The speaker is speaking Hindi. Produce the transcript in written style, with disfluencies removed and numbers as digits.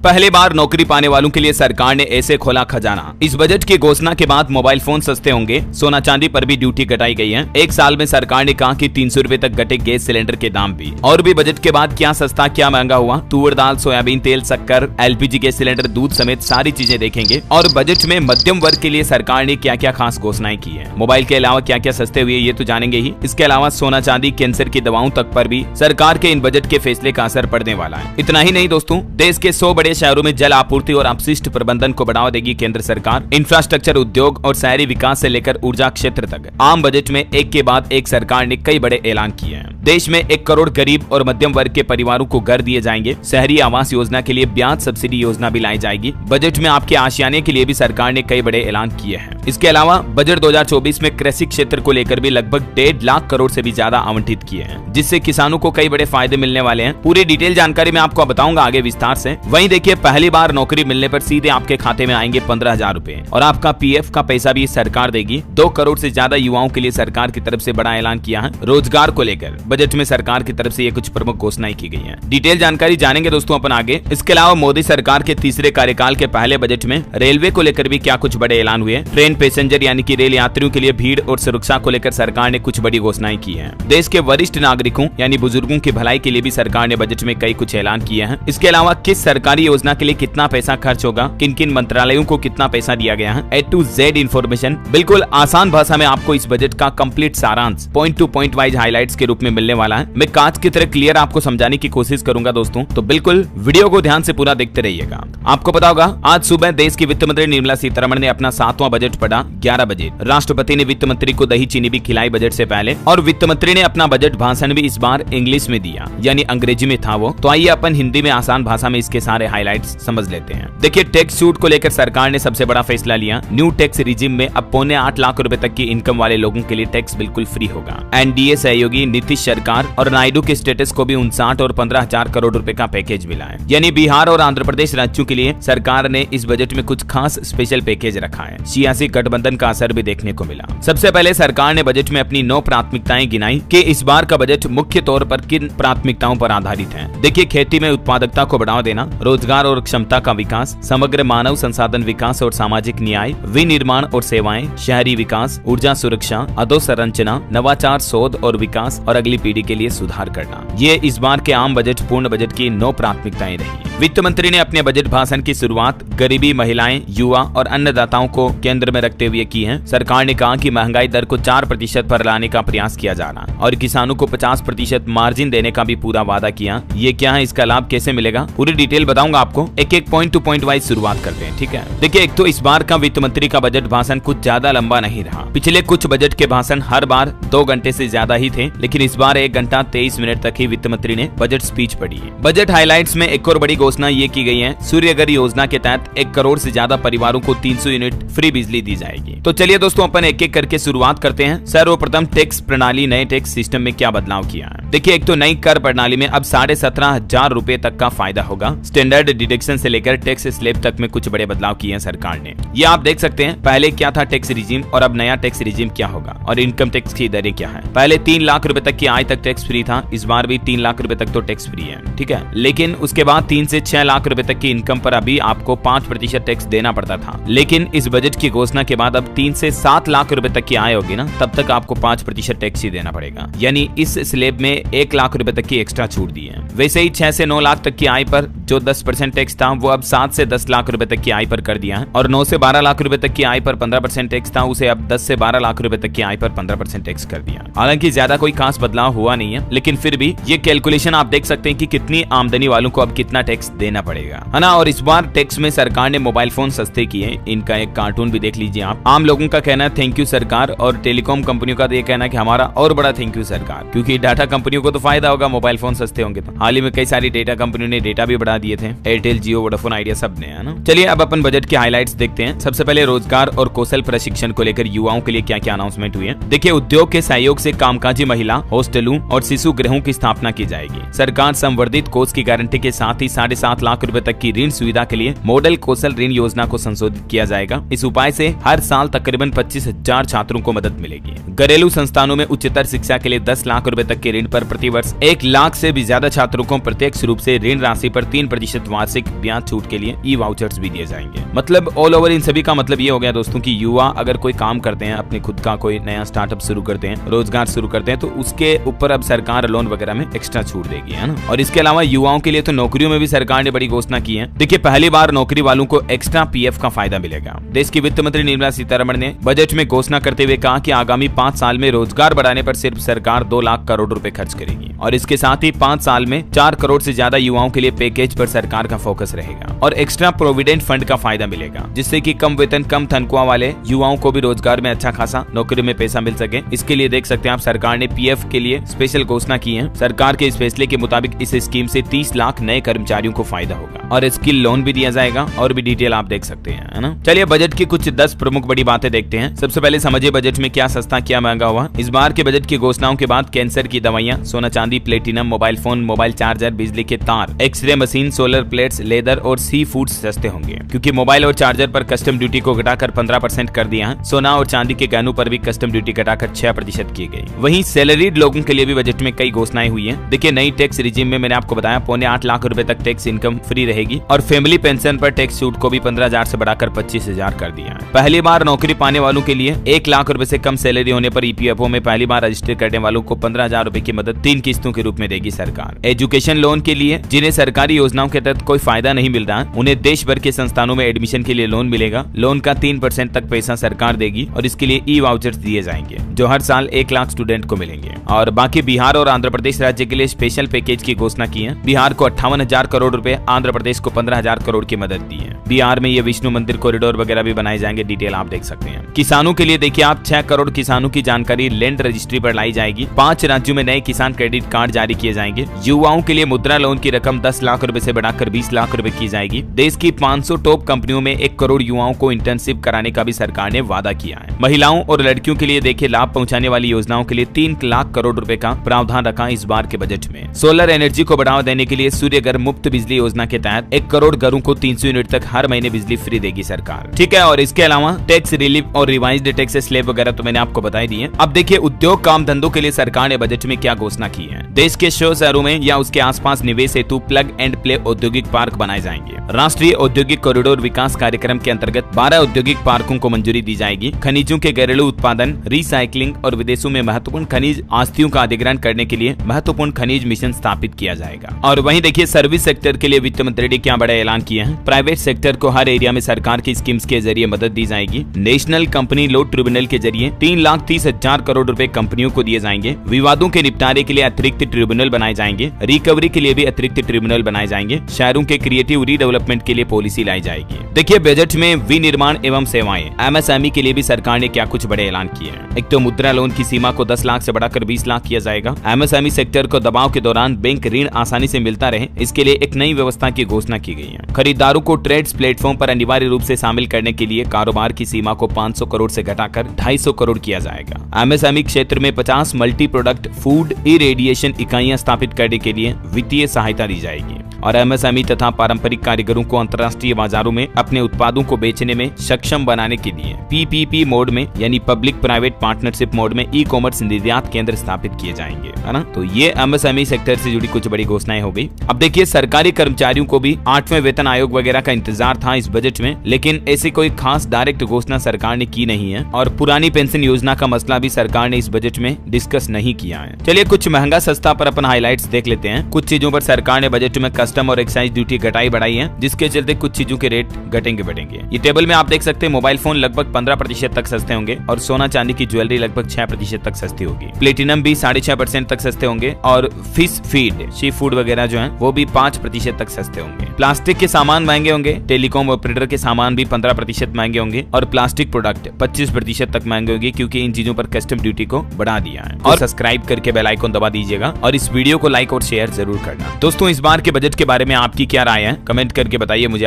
पहली बार नौकरी पाने वालों के लिए सरकार ने ऐसे खोला खजाना। इस बजट की घोषणा के बाद मोबाइल फोन सस्ते होंगे, सोना चांदी पर भी ड्यूटी घटाई गई है। एक साल में सरकार ने कहा कि 300 रुपए तक घटे गैस सिलेंडर के दाम भी। और भी बजट के बाद क्या सस्ता क्या महंगा हुआ, तुअर दाल, सोयाबीन तेल, शक्कर, LPG गैस सिलेंडर, दूध समेत सारी चीजें देखेंगे। और बजट में मध्यम वर्ग के लिए सरकार ने क्या क्या खास घोषणाएं की है, मोबाइल के अलावा क्या क्या सस्ते हुए ये तो जानेंगे ही। इसके अलावा सोना चांदी, कैंसर की दवाओं तक पर भी सरकार के इन बजट के फैसले का असर पड़ने वाला है। इतना ही नहीं दोस्तों, देश के 100 बड़े शहरों में जल आपूर्ति और अपशिष्ट प्रबंधन को बढ़ावा देगी केंद्र सरकार। इंफ्रास्ट्रक्चर, उद्योग और शहरी विकास से लेकर ऊर्जा क्षेत्र तक आम बजट में एक के बाद एक सरकार ने कई बड़े ऐलान किए हैं। देश में 1 करोड़ गरीब और मध्यम वर्ग के परिवारों को घर दिए जाएंगे। शहरी आवास योजना के लिए ब्याज सब्सिडी योजना भी लाई जाएगी। बजट में आपके आशियाने के लिए भी सरकार ने कई बड़े ऐलान किए हैं। इसके अलावा बजट 2024 में कृषि क्षेत्र को लेकर भी लगभग 1.5 लाख करोड़ से भी ज्यादा आवंटित किए हैं, जिससे किसानों को कई बड़े फायदे मिलने वाले हैं। पूरी डिटेल जानकारी मैं आपको बताऊंगा आगे विस्तार से। वहीं देखिए, पहली बार नौकरी मिलने पर सीधे आपके खाते में आएंगे 15,000 रुपए और आपका PF का पैसा भी सरकार देगी। 2 करोड़ से ज्यादा युवाओं के लिए सरकार की तरफ से बड़ा ऐलान किया है। रोजगार को लेकर बजट में सरकार की तरफ से ये कुछ प्रमुख घोषणाएं की गई हैं। डिटेल जानकारी जानेंगे दोस्तों अपन आगे। इसके अलावा मोदी सरकार के तीसरे कार्यकाल के पहले बजट में रेलवे को लेकर भी क्या कुछ बड़े ऐलान हुए। ट्रेन पैसेंजर यानी कि रेल यात्रियों के लिए भीड़ और सुरक्षा को लेकर सरकार ने कुछ बड़ी घोषणाएं की हैं। देश के वरिष्ठ नागरिकों यानी बुजुर्गों की भलाई के लिए भी सरकार ने बजट में कई कुछ ऐलान किए हैं। इसके अलावा किस सरकारी योजना के लिए कितना पैसा खर्च होगा, किन किन मंत्रालयों को कितना पैसा दिया गया है, A to Z इन्फॉर्मेशन बिल्कुल आसान भाषा में आपको इस बजट का कंप्लीट सारांश point two point wise highlights के रूप में मिलने वाला है। मैं कांच की तरह क्लियर आपको समझाने की कोशिश करूंगा दोस्तों, तो बिल्कुल वीडियो को ध्यान से पूरा देखते रहिएगा। आपको पता होगा, आज सुबह देश की वित्त मंत्री निर्मला सीतारमण ने अपना 7वां बजट पढ़ा 11 बजे। राष्ट्रपति ने वित्त मंत्री को दही चीनी भी खिलाई बजट से पहले, और वित्त मंत्री ने अपना बजट भाषण भी इस बार इंग्लिश में दिया, यानी अंग्रेजी में था वो। तो आइए अपन हिंदी में आसान भाषा में इसके सारे हाइलाइट्स समझ लेते हैं। देखिए, टैक्स छूट को लेकर सरकार ने सबसे बड़ा फैसला लिया। न्यू टैक्स रिजिम में अब 7.25 लाख रुपए तक की इनकम वाले लोगों के लिए टैक्स बिल्कुल फ्री होगा। NDA सहयोगी नीतीश सरकार और नायडू के स्टेटस को भी 59 और 15,000 करोड़ रुपए का पैकेज मिला है। यानी बिहार और आंध्र प्रदेश राज्यों के लिए सरकार ने इस बजट में कुछ खास स्पेशल पैकेज रखा है। सियासी गठबंधन का असर भी देखने को मिला। सबसे पहले सरकार ने बजट में अपनी 9 प्राथमिकताएं गिनाई कि इस बार का बजट मुख्य तौर पर किन प्राथमिकताओं पर आधारित है। देखिए, खेती में उत्पादकता को बढ़ावा देना, रोजगार और क्षमता का विकास, समग्र मानव संसाधन विकास और सामाजिक न्याय, विनिर्माण और सेवाएं, शहरी विकास, ऊर्जा सुरक्षा, अधोसंरचना, नवाचार, शोध और विकास और अगली पीढ़ी के लिए सुधार करना। ये इस बार के आम बजट पूर्ण बजट की 9 प्राथमिकताएं रही। वित्त मंत्री ने अपने बजट भाषण की शुरुआत गरीबी, महिलाएं, युवा और अन्नदाताओं को केंद्र में रखते हुए की है। सरकार ने कहा कि महंगाई दर को 4% पर लाने का प्रयास किया जा रहा और किसानों को 50% मार्जिन देने का भी पूरा वादा किया। ये क्या है, इसका लाभ कैसे मिलेगा, पूरी डिटेल बताऊंगा आपको। एक पॉइंट टू पॉइंट वाइज शुरुआत करते हैं, ठीक है। देखिए, एक तो इस बार का वित्त मंत्री का बजट भाषण कुछ ज्यादा लंबा नहीं रहा। पिछले कुछ बजट के भाषण हर बार 2 घंटे से ज्यादा ही थे, लेकिन इस बार 1 घंटा 23 मिनट तक ही वित्त मंत्री ने बजट स्पीच पढ़ी है। बजट हाइलाइट्स में एक और बड़ी घोषणा ये की गई है, सूर्यघर योजना के तहत 1 करोड़ से ज्यादा परिवारों को 300 यूनिट फ्री बिजली दी जाएगी। तो चलिए दोस्तों, अपन एक एक करके शुरुआत करते हैं। सर्वप्रथम टैक्स प्रणाली, नए टैक्स सिस्टम में क्या बदलाव किया है। देखिए, एक तो नई कर प्रणाली में अब 17,500 रुपए तक का फायदा होगा। स्टैंडर्ड डिडक्शन से लेकर टैक्स स्लैब तक में कुछ बड़े बदलाव किए हैं सरकार ने। ये आप देख सकते हैं, पहले क्या था टैक्स रिजीम और अब नया टैक्स रिजीम क्या होगा और इनकम टैक्स की दरें क्या है। पहले 3 लाख रुपए तक की आय तक टैक्स फ्री था, इस बार भी 3 लाख रुपए तक तो टैक्स फ्री है, ठीक है। लेकिन उसके बाद 3 से 6 लाख रुपए तक की इनकम पर अभी आपको 5% टैक्स देना पड़ता था। लेकिन इस बजट की घोषणा के बाद अब 3 से 7 लाख रुपए तक की आय होगी ना, तब तक आपको 5% टैक्स ही देना पड़ेगा। यानी इस स्लैब में 1 लाख रुपए तक की एक्स्ट्रा छूट दी है। वैसे ही 6 से 9 लाख तक की आय पर जो 10% टैक्स था, वो अब 7 से 10 लाख रुपए तक की आय पर कर दिया है। और 9 से 12 लाख रुपए तक की आय पर 15% टैक्स था, उसे अब 10 से 12 लाख रुपए तक की आय पर 15% टैक्स कर दिया। हालांकि ज्यादा कोई खास बदलाव हुआ नहीं है, लेकिन फिर भी ये कैलकुलेशन आप देख सकते हैं कि कितनी आमदनी वालों को अब कितना टैक्स देना पड़ेगा, है ना। और इस बार टैक्स में सरकार ने मोबाइल फोन सस्ते किए। इनका एक कार्टून भी देख लीजिए आप। आम लोगों का कहना है थैंक यू सरकार, और टेलीकॉम कंपनियों का तो ये कहना है कि हमारा और बड़ा थैंक यू सरकार, क्योंकि डाटा कंपनियों को तो फायदा होगा, मोबाइल फोन सस्ते होंगे। तो हाल ही में कई सारी डेटा कंपनियों ने डेटा भी बढ़ा दिए थे, एयरटेल, जियो, वोडाफोन आइडिया सब ने, है ना। चलिए अब अपन बजट के हाइलाइट्स देखते हैं। सबसे पहले रोजगार और कौशल प्रशिक्षण को लेकर युवाओं के लिए क्या क्या अनाउंसमेंट हुई है। देखिए, उद्योग के सहयोग से कामकाजी महिला हॉस्टलों और शिशु गृहों की स्थापना की जाएगी। सरकार संवर्धित कोर्स की गारंटी के साथ ही 7.5 लाख रुपए तक की ऋण सुविधा के लिए मॉडल कौशल ऋण योजना को संशोधित किया जाएगा। इस उपाय से हर साल तकरीबन 25,000 छात्रों को मदद मिलेगी। घरेलू संस्थानों में उच्चतर शिक्षा के लिए 10 लाख रुपए तक के ऋण पर प्रतिवर्ष 1 लाख से भी ज्यादा छात्रों को प्रत्यक्ष रूप से ऋण राशि पर 3% वार्षिक ब्याज छूट के लिए ई वाउचर्स भी दिए जाएंगे। मतलब ऑल ओवर इन सभी का मतलब ये हो गया दोस्तों कि युवा अगर कोई काम करते हैं, अपने खुद का कोई नया स्टार्टअप शुरू करते हैं, रोजगार शुरू करते हैं, तो उसके ऊपर अब सरकार लोन वगैरह में एक्स्ट्रा छूट देगी, है ना। और इसके अलावा युवाओं के लिए तो नौकरियों में भी सरकार ने बड़ी घोषणा की है। देखिए, पहली बार नौकरी वालों को एक्स्ट्रा पीएफ का फायदा मिलेगा। देश की वित्त मंत्री निर्मला सीतारमण ने बजट में घोषणा करते हुए कहा कि आगामी 5 साल में रोजगार बढ़ाने पर सिर्फ सरकार 2 लाख करोड़ रुपए खर्च करेगी और इसके साथ ही 5 साल में 4 करोड़ से ज्यादा युवाओं के लिए पैकेज पर सरकार का फोकस रहेगा और एक्स्ट्रा प्रोविडेंट फंड का फायदा मिलेगा, जिससे कि कम वेतन कम तनख्वाह वाले युवाओं को भी रोजगार में अच्छा खासा नौकरी में पैसा मिल सके। इसके लिए देख सकते हैं आप, सरकार ने पीएफ के लिए स्पेशल घोषणा की है। सरकार के इस फैसले के मुताबिक इस स्कीम से 30 लाख नए कर्मचारियों को फायदा होगा और स्किल लोन भी दिया जाएगा। और भी डिटेल आप देख सकते हैं, है ना। चलिए बजट की कुछ 10 प्रमुख बड़ी बातें देखते हैं। सबसे पहले समझिए बजट में क्या सस्ता क्या महंगा हुआ। इस बार के बजट की घोषणाओं के बाद कैंसर की दवाइयां, सोना चांदी, platinum, mobile phone, mobile charger, बिजली के तार, X ray machine, solar plates, leather और सी फूड सस्ते होंगे, क्योंकि मोबाइल और चार्जर पर कस्टम ड्यूटी को घटाकर 15% कर दिया है। सोना और चांदी के गहनों पर भी कस्टम ड्यूटी घटाकर 6% की गई। वहीं सैलरीड लोगों के लिए भी बजट में कई घोषणाएं हुई हैं। देखिए, नई टैक्स रिजीम में मैंने आपको बताया 8.25 लाख रुपए तक टैक्स इनकम फ्री रहेगी और फैमिली पेंशन पर टैक्स छूट को भी 15,000 से बढ़ाकर 25,000 कर दिया है। पहली बार नौकरी पाने वालों के लिए 1 लाख रुपए से कम सैलरी होने पर ईपीएफओ में पहली बार रजिस्टर करने वालों को 15,000 रुपए की मदद 3 किस्तों के रूप में देगी सरकार। एजुकेशन लोन के लिए जिन्हें सरकारी योजनाओं के तहत कोई फायदा नहीं मिल रहा, उन्हें देश भर के संस्थानों में एडमिशन के लिए लोन मिलेगा। लोन का 3% तक पैसा सरकार देगी और इसके लिए ई वाउचर्स दिए जाएंगे, जो हर साल 1 लाख स्टूडेंट को मिलेंगे। और बाकी बिहार और आंध्र प्रदेश राज्य के लिए स्पेशल पैकेज की घोषणा की है। बिहार को 58,000 करोड़ रुपए, आंध्र प्रदेश को 15,000 करोड़ की मदद दी है। बिहार में ये विष्णु मंदिर कॉरिडोर वगैरह भी बनाए जाएंगे, डिटेल आप देख सकते हैं। किसानों के लिए देखिए आप, 6 करोड़ किसानों की जानकारी लैंड रजिस्ट्री पर लाई जाएगी। 5 राज्यों में नए किसान क्रेडिट कार्ड जारी किए जाएंगे। युवाओं के लिए मुद्रा लोन की रकम 10 लाख रुपए से बढ़ाकर 20 लाख रुपए की जाएगी। देश की 500 टॉप कंपनियों में 1 करोड़ युवाओं को इंटर्नशिप कराने का भी सरकार ने वादा किया है। महिलाओं और लड़कियों के लिए देखिए लाभ पहुंचाने वाली योजनाओं के लिए 3 लाख करोड़ रुपए का प्रावधान रखा इस बार के बजट में। सोलर एनर्जी को बढ़ावा देने के लिए सूर्य घर मुफ्त बिजली योजना के तहत 1 करोड़ घरों को 300 यूनिट तक हर महीने बिजली फ्री देगी सरकार। ठीक है, और इसके अलावा टैक्स रिलीफ और रिवाइज्ड टैक्स स्लैब वगैरह तो मैंने आपको बता दिए। अब देखिए उद्योग काम धंधों के लिए सरकार ने बजट में क्या घोषणा की है। देश के 100 शहरों में या उसके आसपास निवेश हेतु प्लग एंड प्ले औद्योगिक पार्क बनाए जाएंगे। राष्ट्रीय औद्योगिक कॉरिडोर विकास कार्यक्रम के अंतर्गत 12 औद्योगिक पार्कों को मंजूरी दी जाएगी। खनिजों के घरेलू उत्पादन, रिसाइकलिंग और विदेशों में महत्वपूर्ण खनिज आस्तियों का अधिग्रहण करने के लिए महत्वपूर्ण खनिज मिशन स्थापित किया जाएगा। और वहीं देखिए सर्विस सेक्टर के लिए वित्त मंत्री ने क्या बड़ा ऐलान किया है। प्राइवेट सेक्टर को हर एरिया में सरकार की स्कीम्स के जरिए मदद दी जाएगी। नेशनल कंपनी लॉ ट्रिब्यूनल के जरिए 3,30,000 करोड़ रुपए कंपनियों को दिए जाएंगे। विवादों के निपटारे के लिए अतिरिक्त ट्रिब्यूनल बनाए जाएंगे। रिकवरी के लिए भी अतिरिक्त ट्रिब्यूनल बनाए जाएंगे। शहरों के क्रिएटिव रीडेवलपमेंट के लिए पॉलिसी लाई जाएगी। देखिए बजट में विनिर्माण एवं सेवाएं एमएसएमई के लिए भी सरकार ने क्या कुछ बड़े ऐलान किए हैं। एक तो मुद्रा लोन की सीमा को 10 लाख से बढ़ाकर 20 लाख किया जाएगा। एमएसएमई सेक्टर को दबाव के दौरान बैंक ऋण आसानी से मिलता रहे, इसके लिए एक नई व्यवस्था की घोषणा की गई है। खरीदारों को ट्रेड्स प्लेटफॉर्म पर अनिवार्य रूप से शामिल करने के लिए कारोबार की सीमा को 500 करोड़ से घटाकर 250 करोड़ किया जाएगा। एमएसएमई क्षेत्र में 50 मल्टी प्रोडक्ट फूड इरेडिएशन इकाइयां स्थापित करने के लिए वित्तीय सहायता दी जाएगी और एमएसएमई तथा पारंपरिक कारीगरों को अंतर्राष्ट्रीय बाजारों में अपने उत्पादों को बेचने में सक्षम बनाने के लिए पीपीपी मोड में यानी पब्लिक प्राइवेट पार्टनरशिप मोड में ई कॉमर्स निर्यात केंद्र स्थापित किए जाएंगे, है ना। तो ये एमएसएमई सेक्टर से जुड़ी कुछ बड़ी घोषणाएं हो गई। अब देखिए सरकारी कर्मचारियों को भी 8वें वेतन आयोग वगैरह का इंतजार था इस बजट में, लेकिन ऐसी कोई खास डायरेक्ट घोषणा सरकार ने की नहीं है और पुरानी पेंशन योजना का मसला भी सरकार ने इस बजट में डिस्कस नहीं किया है। चलिए कुछ महंगा सस्ता पर अपन हाइलाइट्स देख लेते हैं। कुछ चीजों पर सरकार ने बजट में कस्टम और एक्साइज ड्यूटी घटाई बढ़ाई है, जिसके चलते कुछ चीजों के रेट घटेंगे बढ़ेंगे। ये टेबल में आप देख सकते हैं मोबाइल फोन लगभग 15% तक सस्ते होंगे और सोना चांदी की ज्वेलरी लगभग 6% तक सस्ती होगी। प्लेटिनम भी 6.5% तक सस्ते होंगे और फिश फीड सी फूड वगैरह जो है वो भी 5% तक सस्ते होंगे। प्लास्टिक के सामान महंगे होंगे। टेलीकॉम ऑपरेटर के सामान भी 15% महंगे होंगे और प्लास्टिक प्रोडक्ट 25% तक महंगे होंगे, क्योंकि इन चीजों पर कस्टम ड्यूटी को बढ़ा दिया है। और सब्सक्राइब करके बेल आइकन दबा दीजिएगा और इस वीडियो को लाइक और शेयर जरूर करना। दोस्तों इस बार के बजट के बारे में आपकी क्या राय है, कमेंट करके बताइए मुझे।